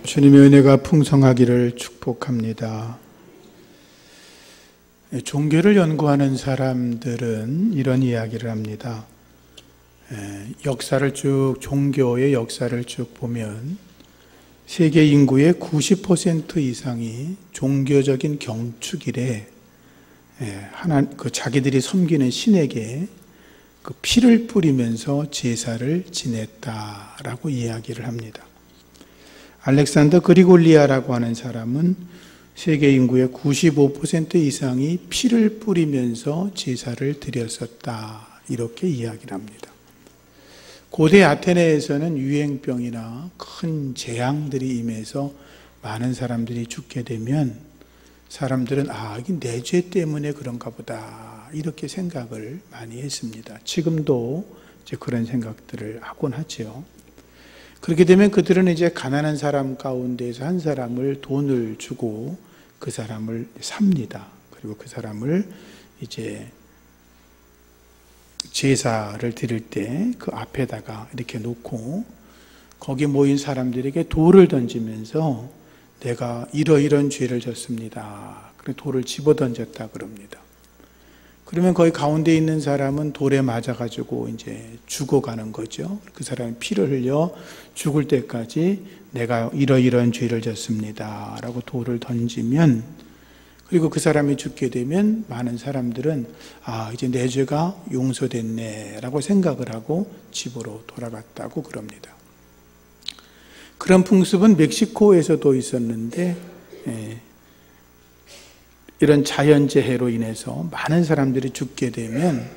주님의 은혜가 풍성하기를 축복합니다. 종교를 연구하는 사람들은 이런 이야기를 합니다. 종교의 역사를 쭉 보면 세계 인구의 90% 이상이 종교적인 경축일에 자기들이 섬기는 신에게 그 피를 뿌리면서 제사를 지냈다라고 이야기를 합니다. 알렉산더 그리골리아라고 하는 사람은 세계 인구의 95% 이상이 피를 뿌리면서 제사를 드렸었다, 이렇게 이야기를 합니다. 고대 아테네에서는 유행병이나 큰 재앙들이 임해서 많은 사람들이 죽게 되면 사람들은 이게 내 죄 때문에 그런가 보다, 이렇게 생각을 많이 했습니다. 지금도 이제 그런 생각들을 하곤 하죠. 그렇게 되면 그들은 이제 가난한 사람 가운데서 한 사람을 돈을 주고 그 사람을 삽니다. 그리고 그 사람을 이제 제사를 드릴 때 그 앞에다가 이렇게 놓고 거기 모인 사람들에게 돌을 던지면서 내가 이러이런 죄를 졌습니다. 그래서 돌을 집어 던졌다 그럽니다. 그러면 거기 가운데 있는 사람은 돌에 맞아가지고 이제 죽어가는 거죠. 그 사람이 피를 흘려 죽을 때까지 내가 이러이러한 죄를 졌습니다 라고 돌을 던지면, 그리고 그 사람이 죽게 되면 많은 사람들은 이제 내 죄가 용서됐네 라고 생각을 하고 집으로 돌아갔다고 그럽니다. 그런 풍습은 멕시코에서도 있었는데 이런 자연재해로 인해서 많은 사람들이 죽게 되면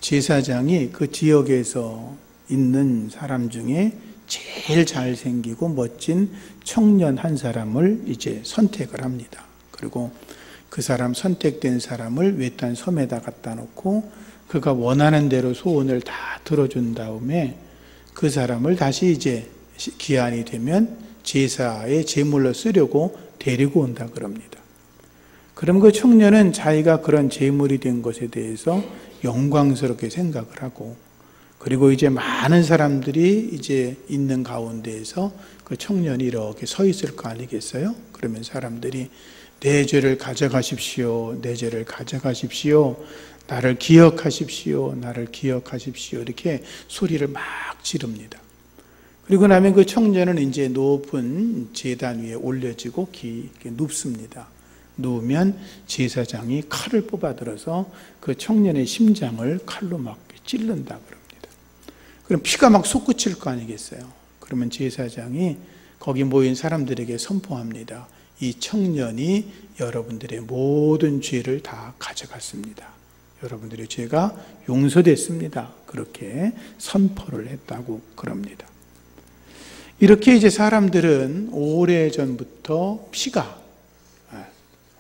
제사장이 그 지역에서 있는 사람 중에 제일 잘생기고 멋진 청년 한 사람을 이제 선택을 합니다. 그리고 그 사람, 선택된 사람을 외딴 섬에다 갖다 놓고 그가 원하는 대로 소원을 다 들어준 다음에 그 사람을 다시 이제 기한이 되면 제사의 제물로 쓰려고 데리고 온다 그럽니다. 그럼 그 청년은 자기가 그런 제물이 된 것에 대해서 영광스럽게 생각을 하고, 그리고 이제 많은 사람들이 이제 있는 가운데에서 그 청년이 이렇게 서 있을 거 아니겠어요? 그러면 사람들이 내 죄를 가져가십시오, 내 죄를 가져가십시오, 나를 기억하십시오, 나를 기억하십시오, 이렇게 소리를 막 지릅니다. 그리고 나면 그 청년은 이제 높은 제단 위에 올려지고 이렇게 눕습니다. 누우면 제사장이 칼을 뽑아들어서 그 청년의 심장을 칼로 막 찔른다 그럽니다. 그럼 피가 막 솟구칠 거 아니겠어요? 그러면 제사장이 거기 모인 사람들에게 선포합니다. 이 청년이 여러분들의 모든 죄를 다 가져갔습니다. 여러분들의 죄가 용서됐습니다. 그렇게 선포를 했다고 그럽니다. 이렇게 이제 사람들은 오래전부터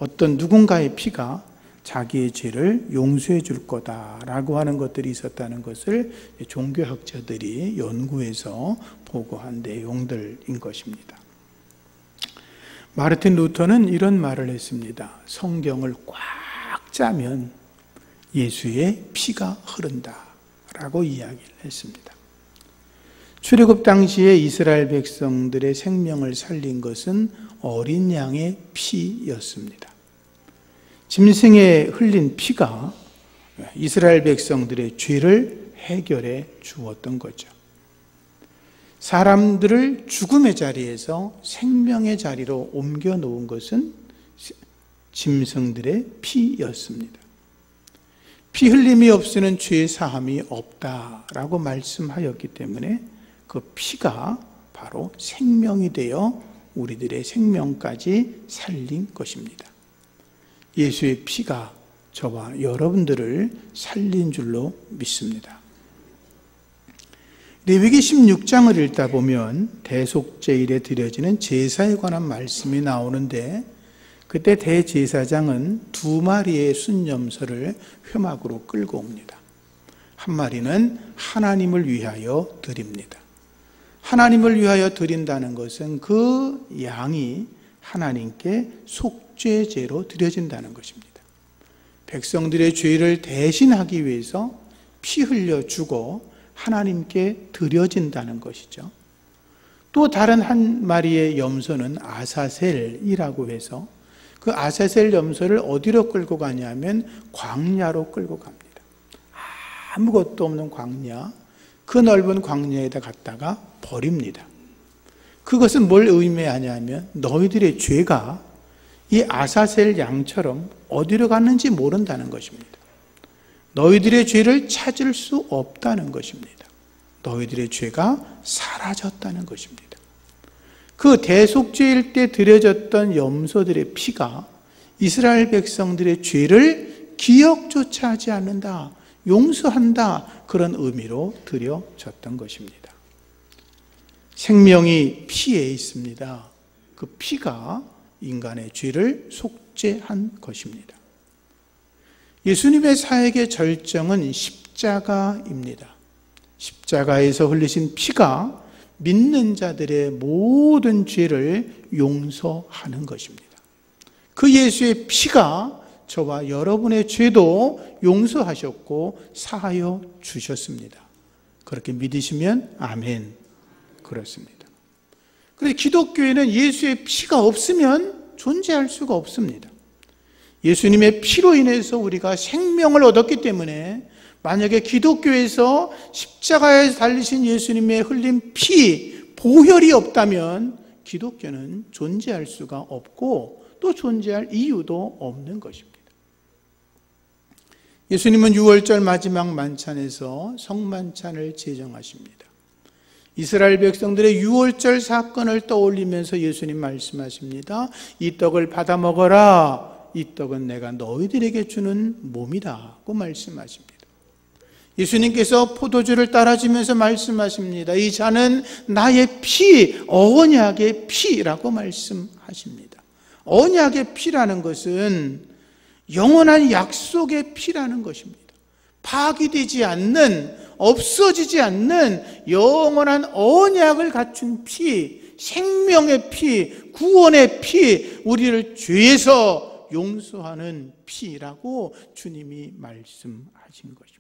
어떤 누군가의 피가 자기의 죄를 용서해 줄 거다라고 하는 것들이 있었다는 것을 종교학자들이 연구해서 보고한 내용들인 것입니다. 마르틴 루터는 이런 말을 했습니다. 성경을 꽉 짜면 예수의 피가 흐른다라고 이야기를 했습니다. 출애굽 당시에 이스라엘 백성들의 생명을 살린 것은 어린 양의 피였습니다. 짐승에 흘린 피가 이스라엘 백성들의 죄를 해결해 주었던 거죠. 사람들을 죽음의 자리에서 생명의 자리로 옮겨 놓은 것은 짐승들의 피였습니다. 피 흘림이 없이는 죄 사함이 없다라고 말씀하였기 때문에 그 피가 바로 생명이 되어 우리들의 생명까지 살린 것입니다. 예수의 피가 저와 여러분들을 살린 줄로 믿습니다. 레위기 16장을 읽다 보면 대속제일에 드려지는 제사에 관한 말씀이 나오는데, 그때 대제사장은 2마리의 순염소를 회막으로 끌고 옵니다. 한 마리는 하나님을 위하여 드립니다. 하나님을 위하여 드린다는 것은 그 양이 하나님께 속죄제로 드려진다는 것입니다. 백성들의 죄를 대신하기 위해서 피 흘려 주고 하나님께 드려진다는 것이죠. 또 다른 한 마리의 염소는 아사셀이라고 해서 그 아사셀 염소를 어디로 끌고 가냐면 광야로 끌고 갑니다. 아무것도 없는 광야, 그 넓은 광야에다 갖다가 버립니다. 그것은 뭘 의미하냐면 너희들의 죄가 이 아사셀 양처럼 어디로 갔는지 모른다는 것입니다. 너희들의 죄를 찾을 수 없다는 것입니다. 너희들의 죄가 사라졌다는 것입니다. 그 대속죄일 때 드려졌던 염소들의 피가 이스라엘 백성들의 죄를 기억조차 하지 않는다, 용서한다, 그런 의미로 드려졌던 것입니다. 생명이 피에 있습니다. 그 피가 인간의 죄를 속죄한 것입니다. 예수님의 사역의 절정은 십자가입니다. 십자가에서 흘리신 피가 믿는 자들의 모든 죄를 용서하는 것입니다. 그 예수의 피가 저와 여러분의 죄도 용서하셨고 사하여 주셨습니다. 그렇게 믿으시면 아멘. 그렇습니다. 그래서 기독교에는 예수의 피가 없으면 존재할 수가 없습니다. 예수님의 피로 인해서 우리가 생명을 얻었기 때문에 만약에 기독교에서 십자가에 달리신 예수님의 흘린 피, 보혈이 없다면 기독교는 존재할 수가 없고 또 존재할 이유도 없는 것입니다. 예수님은 6월절 마지막 만찬에서 성만찬을 제정하십니다. 이스라엘 백성들의 6월절 사건을 떠올리면서 예수님 말씀하십니다. 이 떡을 받아 먹어라. 이 떡은 내가 너희들에게 주는 몸이다고 말씀하십니다. 예수님께서 포도주를 따라주면서 말씀하십니다. 이 잔은 나의 피, 언약의 피라고 말씀하십니다. 언약의 피라는 것은 영원한 약속의 피라는 것입니다. 파기되지 않는, 없어지지 않는 영원한 언약을 갖춘 피, 생명의 피, 구원의 피, 우리를 죄에서 용서하는 피라고 주님이 말씀하신 것입니다.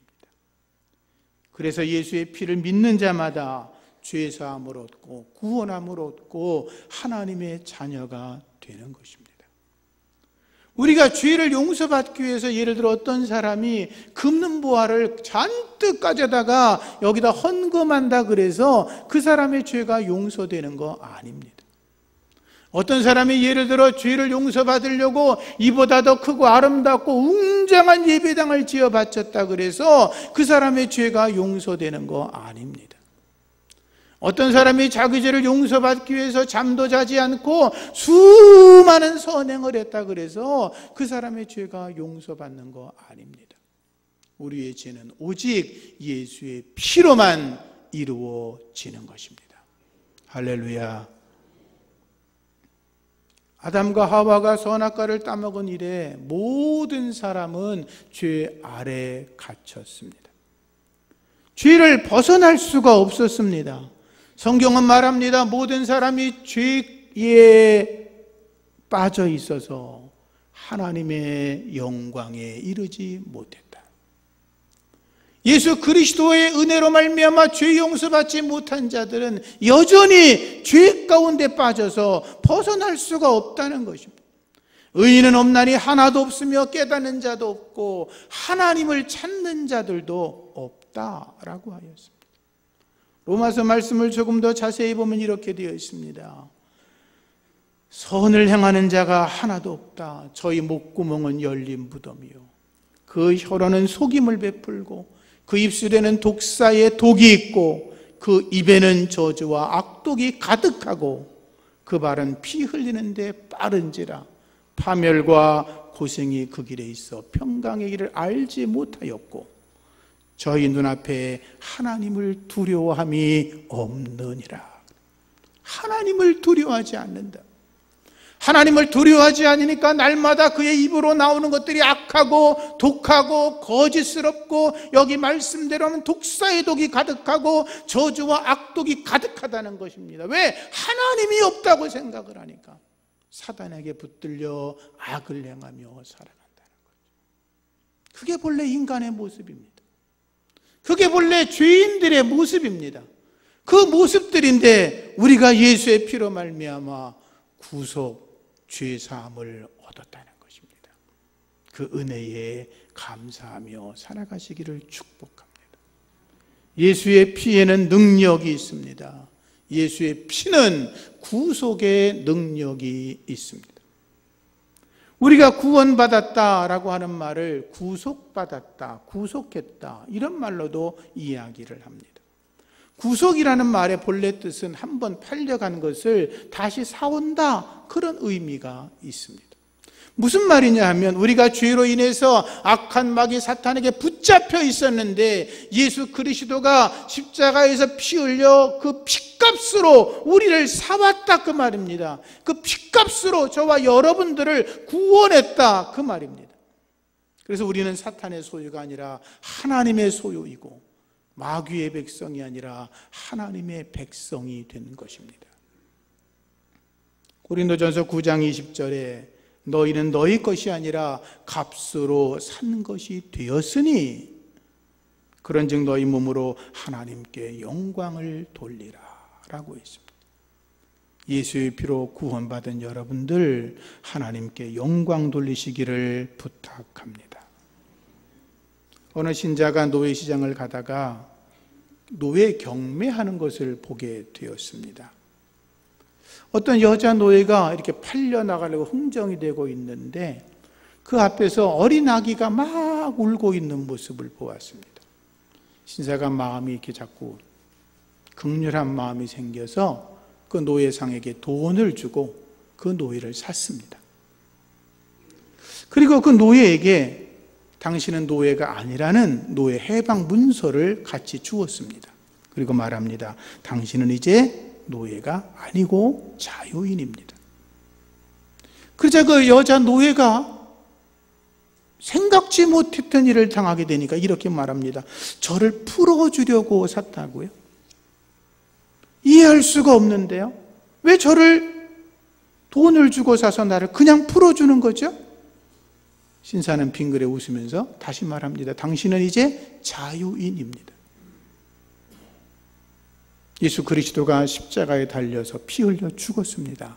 그래서 예수의 피를 믿는 자마다 죄사함을 얻고 구원함을 얻고 하나님의 자녀가 되는 것입니다. 우리가 죄를 용서받기 위해서 예를 들어 어떤 사람이 긁는 보화를 잔뜩 가져다가 여기다 헌금한다 그래서 그 사람의 죄가 용서되는 거 아닙니다. 어떤 사람이 예를 들어 죄를 용서받으려고 이보다 더 크고 아름답고 웅장한 예배당을 지어 바쳤다 그래서 그 사람의 죄가 용서되는 거 아닙니다. 어떤 사람이 자기 죄를 용서받기 위해서 잠도 자지 않고 수많은 선행을 했다 그래서 그 사람의 죄가 용서받는 거 아닙니다. 우리의 죄는 오직 예수의 피로만 이루어지는 것입니다. 할렐루야. 아담과 하와가 선악과를 따먹은 이래 모든 사람은 죄 아래에 갇혔습니다. 죄를 벗어날 수가 없었습니다. 성경은 말합니다. 모든 사람이 죄에 빠져 있어서 하나님의 영광에 이르지 못했다. 예수 그리스도의 은혜로 말미암아 죄 용서받지 못한 자들은 여전히 죄 가운데 빠져서 벗어날 수가 없다는 것입니다. 의인은 없나니 하나도 없으며 깨닫는 자도 없고 하나님을 찾는 자들도 없다라고 하였습니다. 로마서 말씀을 조금 더 자세히 보면 이렇게 되어 있습니다. 선을 행하는 자가 하나도 없다. 저희 목구멍은 열린 무덤이요 그 혀로는 속임을 베풀고 그 입술에는 독사의 독이 있고 그 입에는 저주와 악독이 가득하고 그 발은 피 흘리는데 빠른지라 파멸과 고생이 그 길에 있어 평강의 길을 알지 못하였고 저희 눈앞에 하나님을 두려워함이 없느니라. 하나님을 두려워하지 않는다. 하나님을 두려워하지 않으니까 날마다 그의 입으로 나오는 것들이 악하고 독하고 거짓스럽고 여기 말씀대로 하면 독사의 독이 가득하고 저주와 악독이 가득하다는 것입니다. 왜? 하나님이 없다고 생각을 하니까 사단에게 붙들려 악을 행하며 살아간다는 거죠. 그게 본래 인간의 모습입니다. 그게 본래 죄인들의 모습입니다. 그 모습들인데 우리가 예수의 피로 말미암아 구속, 죄 사함을 얻었다는 것입니다. 그 은혜에 감사하며 살아가시기를 축복합니다. 예수의 피에는 능력이 있습니다. 예수의 피는 구속의 능력이 있습니다. 우리가 구원받았다라고 하는 말을 구속받았다, 구속했다 이런 말로도 이야기를 합니다. 구속이라는 말의 본래 뜻은 한번 팔려간 것을 다시 사온다 그런 의미가 있습니다. 무슨 말이냐 하면 우리가 죄로 인해서 악한 마귀 사탄에게 붙잡혀 있었는데 예수 그리스도가 십자가에서 피 흘려 그 피값으로 우리를 사왔다 그 말입니다. 그 피값으로 저와 여러분들을 구원했다 그 말입니다. 그래서 우리는 사탄의 소유가 아니라 하나님의 소유이고 마귀의 백성이 아니라 하나님의 백성이 된 것입니다. 고린도전서 9장 20절에 너희는 너희 것이 아니라 값으로 산 것이 되었으니 그런즉 너희 몸으로 하나님께 영광을 돌리라 라고 했습니다. 예수의 피로 구원받은 여러분들 하나님께 영광 돌리시기를 부탁합니다. 어느 신자가 노예시장을 가다가 노예 경매하는 것을 보게 되었습니다. 어떤 여자 노예가 이렇게 팔려나가려고 흥정이 되고 있는데 그 앞에서 어린 아기가 막 울고 있는 모습을 보았습니다. 신사가 마음이 이렇게 자꾸 극렬한 마음이 생겨서 그 노예상에게 돈을 주고 그 노예를 샀습니다. 그리고 그 노예에게 당신은 노예가 아니라는 노예 해방 문서를 같이 주었습니다. 그리고 말합니다. 당신은 이제 노예가 아니고 자유인입니다. 그러자 그 여자 노예가 생각지 못했던 일을 당하게 되니까 이렇게 말합니다. 저를 풀어주려고 샀다고요? 이해할 수가 없는데요. 왜 저를 돈을 주고 사서 나를 그냥 풀어주는 거죠? 신사는 빙그레 웃으면서 다시 말합니다. 당신은 이제 자유인입니다. 예수 그리스도가 십자가에 달려서 피 흘려 죽었습니다.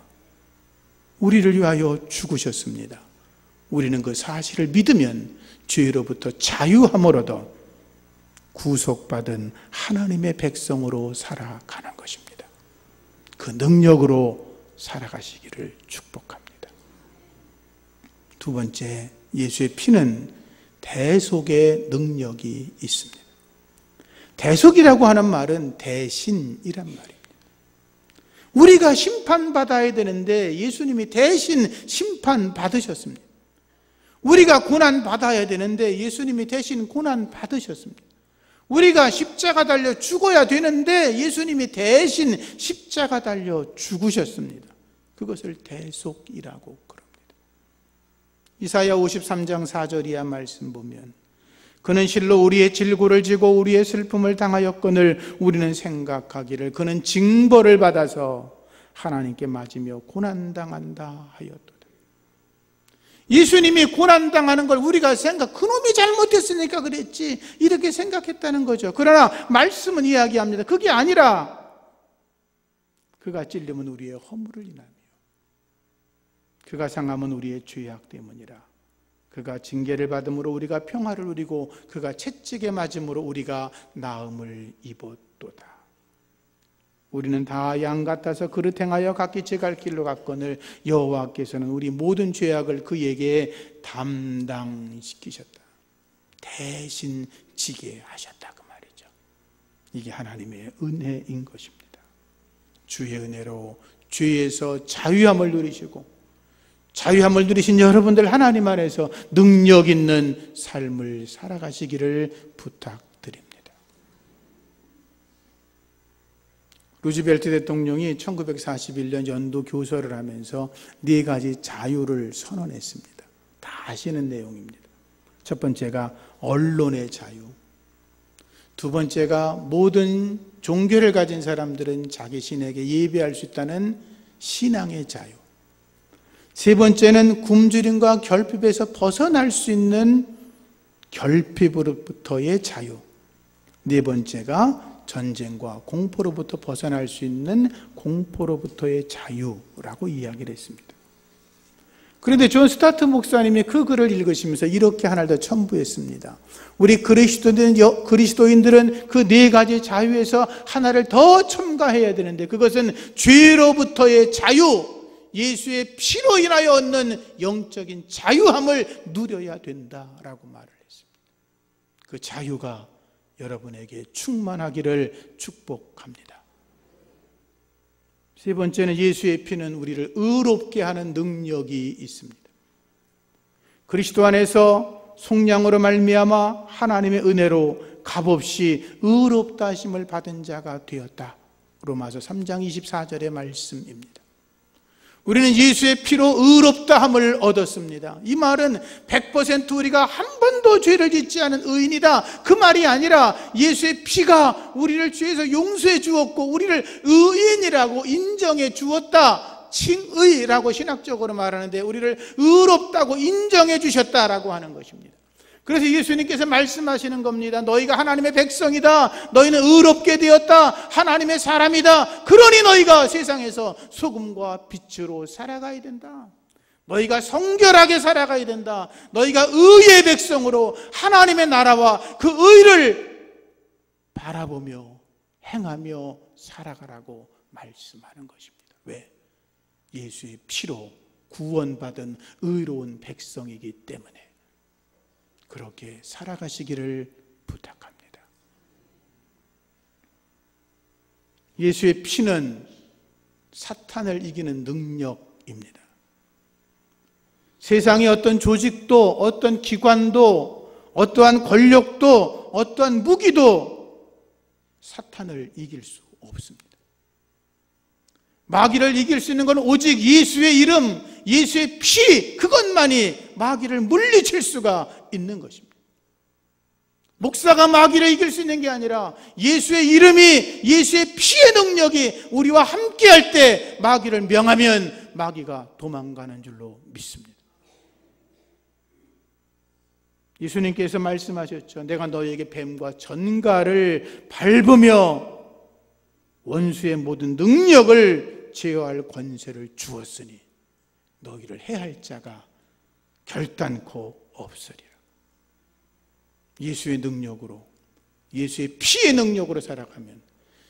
우리를 위하여 죽으셨습니다. 우리는 그 사실을 믿으면 죄로부터 자유함을 얻어 구속받은 하나님의 백성으로 살아가는 것입니다. 그 능력으로 살아가시기를 축복합니다. 두 번째, 예수의 피는 대속의 능력이 있습니다. 대속이라고 하는 말은 대신이란 말입니다. 우리가 심판받아야 되는데 예수님이 대신 심판받으셨습니다. 우리가 고난받아야 되는데 예수님이 대신 고난받으셨습니다. 우리가 십자가 달려 죽어야 되는데 예수님이 대신 십자가 달려 죽으셨습니다. 그것을 대속이라고 그럽니다. 이사야 53장 4절 이하 말씀 보면 그는 실로 우리의 질고를 지고 우리의 슬픔을 당하였거늘 우리는 생각하기를 그는 징벌을 받아서 하나님께 맞으며 고난당한다 하였도다. 예수님이 고난당하는 걸 우리가 그놈이 잘못했으니까 그랬지 이렇게 생각했다는 거죠. 그러나 말씀은 이야기합니다. 그게 아니라 그가 찔림은 우리의 허물을 인하며 그가 상함은 우리의 죄악 때문이라. 그가 징계를 받음으로 우리가 평화를 누리고 그가 채찍에 맞음으로 우리가 나음을 입었도다. 우리는 다 양 같아서 그릇 행하여 각기 제 갈 길로 갔거늘 여호와께서는 우리 모든 죄악을 그에게 담당시키셨다. 대신 지게 하셨다 그 말이죠. 이게 하나님의 은혜인 것입니다. 주의 은혜로 죄에서 자유함을 누리시고 자유함을 누리신 여러분들 하나님 안에서 능력 있는 삶을 살아가시기를 부탁드립니다. 루즈벨트 대통령이 1941년 연도 교서를 하면서 4가지 자유를 선언했습니다. 다 아시는 내용입니다. 첫 번째가 언론의 자유, 두 번째가 모든 종교를 가진 사람들은 자기 신에게 예배할 수 있다는 신앙의 자유, 세 번째는 굶주림과 결핍에서 벗어날 수 있는 결핍으로부터의 자유, 네 번째가 전쟁과 공포로부터 벗어날 수 있는 공포로부터의 자유라고 이야기를 했습니다. 그런데 존 스타트 목사님이 그 글을 읽으시면서 이렇게 하나를 더 첨부했습니다. 우리 그리스도인들은 그 네 가지 자유에서 하나를 더 첨가해야 되는데, 그것은 죄로부터의 자유, 예수의 피로 인하여 얻는 영적인 자유함을 누려야 된다라고 말을 했습니다. 그 자유가 여러분에게 충만하기를 축복합니다. 세 번째는 예수의 피는 우리를 의롭게 하는 능력이 있습니다. 그리스도 안에서 속량으로 말미암아 하나님의 은혜로 값없이 의롭다 하심을 받은 자가 되었다. 로마서 3장 24절의 말씀입니다. 우리는 예수의 피로 의롭다함을 얻었습니다. 이 말은 100% 우리가 한 번도 죄를 짓지 않은 의인이다, 그 말이 아니라 예수의 피가 우리를 죄에서 용서해 주었고 우리를 의인이라고 인정해 주었다, 칭의라고 신학적으로 말하는데 우리를 의롭다고 인정해 주셨다라고 하는 것입니다. 그래서 예수님께서 말씀하시는 겁니다. 너희가 하나님의 백성이다, 너희는 의롭게 되었다, 하나님의 사람이다, 그러니 너희가 세상에서 소금과 빛으로 살아가야 된다, 너희가 성결하게 살아가야 된다, 너희가 의의 백성으로 하나님의 나라와 그 의를 바라보며 행하며 살아가라고 말씀하는 것입니다. 왜? 예수의 피로 구원받은 의로운 백성이기 때문에 그렇게 살아가시기를 부탁합니다. 예수의 피는 사탄을 이기는 능력입니다. 세상의 어떤 조직도, 어떤 기관도, 어떠한 권력도, 어떠한 무기도 사탄을 이길 수 없습니다. 마귀를 이길 수 있는 건 오직 예수의 이름, 예수의 피, 그것만이 마귀를 물리칠 수가 있는 것입니다. 목사가 마귀를 이길 수 있는 게 아니라 예수의 이름이, 예수의 피의 능력이 우리와 함께 할 때 마귀를 명하면 마귀가 도망가는 줄로 믿습니다. 예수님께서 말씀하셨죠. 내가 너희에게 뱀과 전갈을 밟으며 원수의 모든 능력을 제어할 권세를 주었으니 너희를 해할 자가 결단코 없으리라. 예수의 능력으로, 예수의 피의 능력으로 살아가면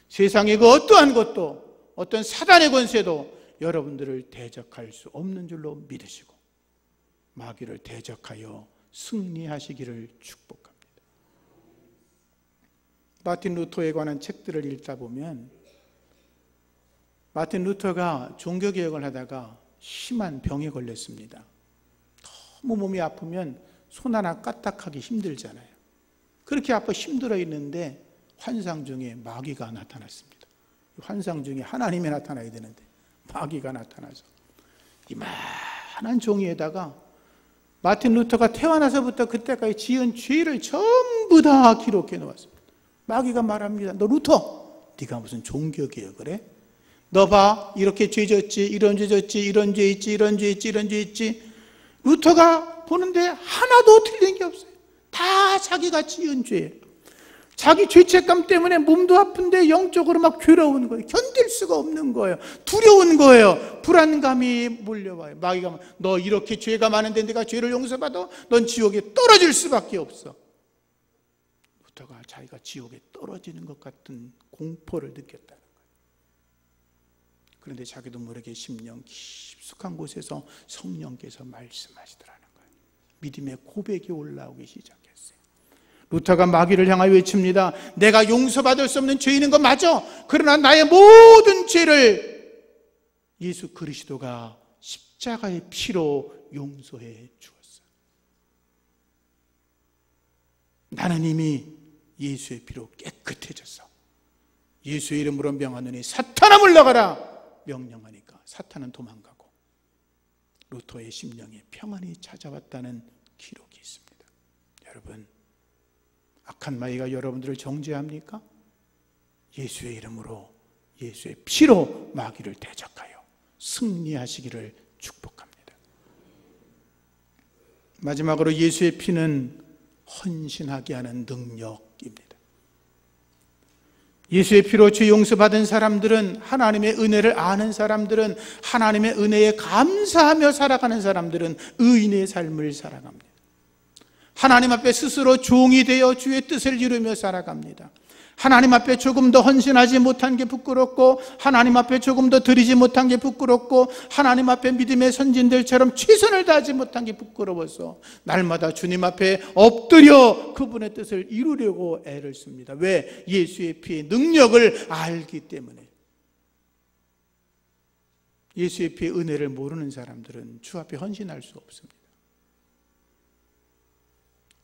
세상의 그 어떠한 것도, 어떤 사단의 권세도 여러분들을 대적할 수 없는 줄로 믿으시고 마귀를 대적하여 승리하시기를 축복합니다. 마틴 루터에 관한 책들을 읽다 보면 마틴 루터가 종교개혁을 하다가 심한 병에 걸렸습니다. 너무 몸이 아프면 손 하나 까딱하기 힘들잖아요. 그렇게 아파 힘들어 있는데 환상 중에 마귀가 나타났습니다. 환상 중에 하나님이 나타나야 되는데 마귀가 나타나서 이만한 종이에다가 마틴 루터가 태어나서부터 그때까지 지은 죄를 전부 다 기록해 놓았습니다. 마귀가 말합니다. 너 루터, 네가 무슨 종교개혁을 해? 너 봐, 이렇게 죄 졌지, 이런 죄 졌지, 이런 죄 있지, 이런 죄 있지, 이런 죄 있지. 루터가 보는데 하나도 틀린 게 없어요. 다 자기가 지은 죄예요. 자기 죄책감 때문에 몸도 아픈데 영적으로 막 괴로운 거예요. 견딜 수가 없는 거예요. 두려운 거예요. 불안감이 몰려와요. 마귀가 너 이렇게 죄가 많은데 네가 죄를 용서받아? 넌 지옥에 떨어질 수밖에 없어. 루터가 자기가 지옥에 떨어지는 것 같은 공포를 느꼈다는 거예요. 그런데 자기도 모르게 심령 깊숙한 곳에서 성령께서 말씀하시더라는 거예요. 믿음의 고백이 올라오기 시작했어요. 루터가 마귀를 향하여 외칩니다. 내가 용서받을 수 없는 죄인인 건 맞아. 그러나 나의 모든 죄를 예수 그리스도가 십자가의 피로 용서해 주었어요. 나는 이미 예수의 피로 깨끗해졌어. 예수의 이름으로 명하노니 사탄아 물러가라 명령하니까 사탄은 도망가고 루터의 심령에 평안이 찾아왔다는 기록이 있습니다. 여러분, 악한 마귀가 여러분들을 정죄합니까? 예수의 이름으로, 예수의 피로 마귀를 대적하여 승리하시기를 축복합니다. 마지막으로 예수의 피는 헌신하게 하는 능력입니다. 예수의 피로 죄 용서받은 사람들은, 하나님의 은혜를 아는 사람들은, 하나님의 은혜에 감사하며 살아가는 사람들은 의인의 삶을 살아갑니다. 하나님 앞에 스스로 종이 되어 주의 뜻을 이루며 살아갑니다. 하나님 앞에 조금 더 헌신하지 못한 게 부끄럽고, 하나님 앞에 조금 더 드리지 못한 게 부끄럽고, 하나님 앞에 믿음의 선진들처럼 최선을 다하지 못한 게 부끄러워서 날마다 주님 앞에 엎드려 그분의 뜻을 이루려고 애를 씁니다. 왜? 예수의 피의 능력을 알기 때문에. 예수의 피의 은혜를 모르는 사람들은 주 앞에 헌신할 수 없습니다.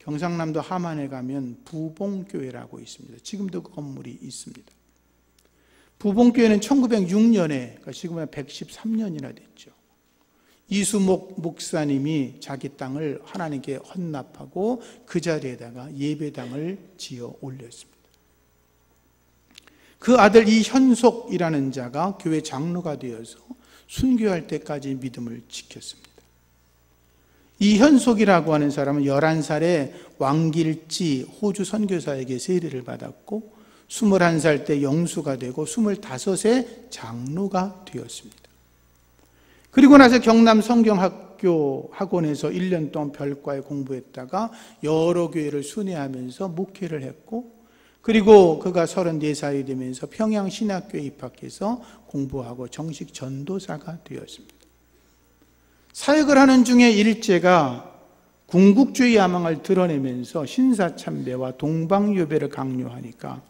경상남도 함안에 가면 부봉교회라고 있습니다. 지금도 그 건물이 있습니다. 부봉교회는 1906년에, 그러니까 지금은 113년이나 됐죠. 이수목 목사님이 자기 땅을 하나님께 헌납하고 그 자리에다가 예배당을 지어 올렸습니다. 그 아들 이현속이라는 자가 교회 장로가 되어서 순교할 때까지 믿음을 지켰습니다. 이현속이라고 하는 사람은 11살에 왕길지 호주 선교사에게 세례를 받았고 21살 때 영수가 되고 25세 장로가 되었습니다. 그리고 나서 경남 성경학교 학원에서 1년 동안 별과에 공부했다가 여러 교회를 순회하면서 목회를 했고, 그리고 그가 34살이 되면서 평양신학교에 입학해서 공부하고 정식 전도사가 되었습니다. 사역을 하는 중에 일제가 궁극주의 야망을 드러내면서 신사참배와 동방요배를 강요하니까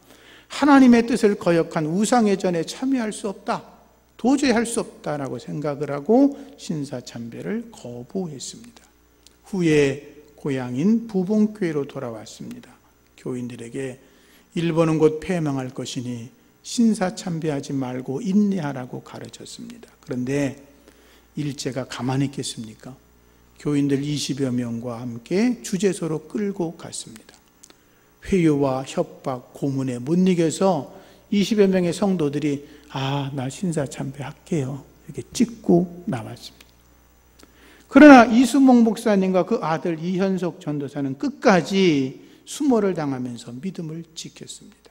하나님의 뜻을 거역한 우상의 전에 참여할 수 없다, 도저히 할 수 없다라고 생각을 하고 신사참배를 거부했습니다. 후에 고향인 부봉교회로 돌아왔습니다. 교인들에게 일본은 곧 패망할 것이니 신사참배하지 말고 인내하라고 가르쳤습니다. 그런데 일제가 가만히 있겠습니까? 교인들 20여 명과 함께 주재소로 끌고 갔습니다. 회유와 협박, 고문에 못 이겨서 20여 명의 성도들이 나 신사참배할게요, 이렇게 찍고 나왔습니다. 그러나 이수목 목사님과 그 아들 이현속 전도사는 끝까지 수모를 당하면서 믿음을 지켰습니다.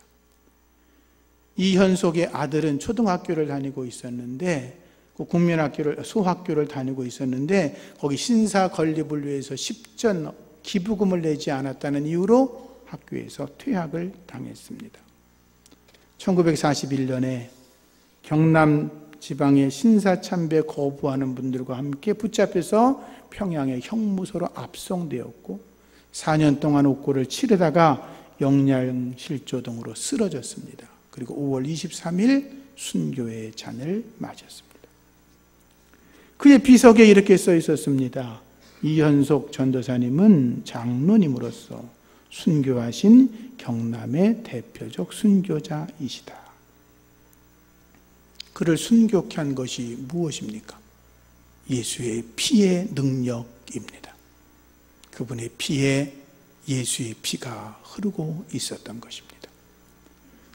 이현속의 아들은 초등학교를 다니고 있었는데, 그 국민학교를, 소학교를 다니고 있었는데 거기 신사 건립을 위해서 10전 기부금을 내지 않았다는 이유로 학교에서 퇴학을 당했습니다. 1941년에 경남 지방의 신사참배 거부하는 분들과 함께 붙잡혀서 평양의 형무소로 압송되었고 4년 동안 옥고를 치르다가 영양실조 등으로 쓰러졌습니다. 그리고 5월 23일 순교의 잔을 맞았습니다. 그의 비석에 이렇게 써 있었습니다. 이현속 전도사님은 장로님으로서 순교하신 경남의 대표적 순교자이시다. 그를 순교케 한 것이 무엇입니까? 예수의 피의 능력입니다. 그분의 피에 예수의 피가 흐르고 있었던 것입니다.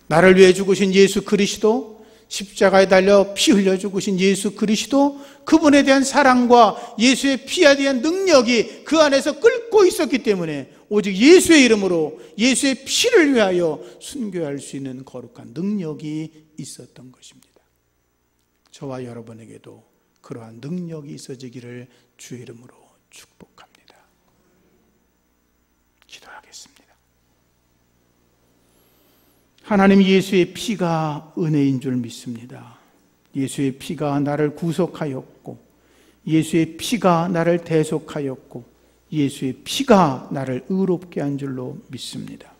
나를 위해 죽으신 예수 그리스도, 십자가에 달려 피 흘려 죽으신 예수 그리스도, 그분에 대한 사랑과 예수의 피에 대한 능력이 그 안에서 끓고 있었기 때문에 오직 예수의 이름으로 예수의 피를 위하여 순교할 수 있는 거룩한 능력이 있었던 것입니다. 저와 여러분에게도 그러한 능력이 있어지기를 주의 이름으로 축복합니다. 기도하겠습니다. 하나님, 예수의 피가 은혜인 줄 믿습니다. 예수의 피가 나를 구속하였고, 예수의 피가 나를 대속하였고, 예수의 피가 나를 의롭게 한 줄로 믿습니다.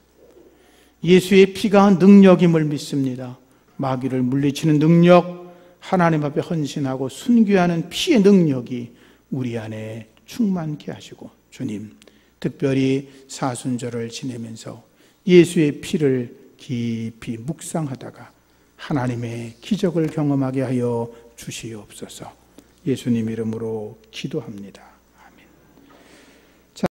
예수의 피가 능력임을 믿습니다. 마귀를 물리치는 능력, 하나님 앞에 헌신하고 순교하는 피의 능력이 우리 안에 충만케 하시고, 주님, 특별히 사순절을 지내면서 예수의 피를 깊이 묵상하다가 하나님의 기적을 경험하게 하여 주시옵소서. 예수님 이름으로 기도합니다.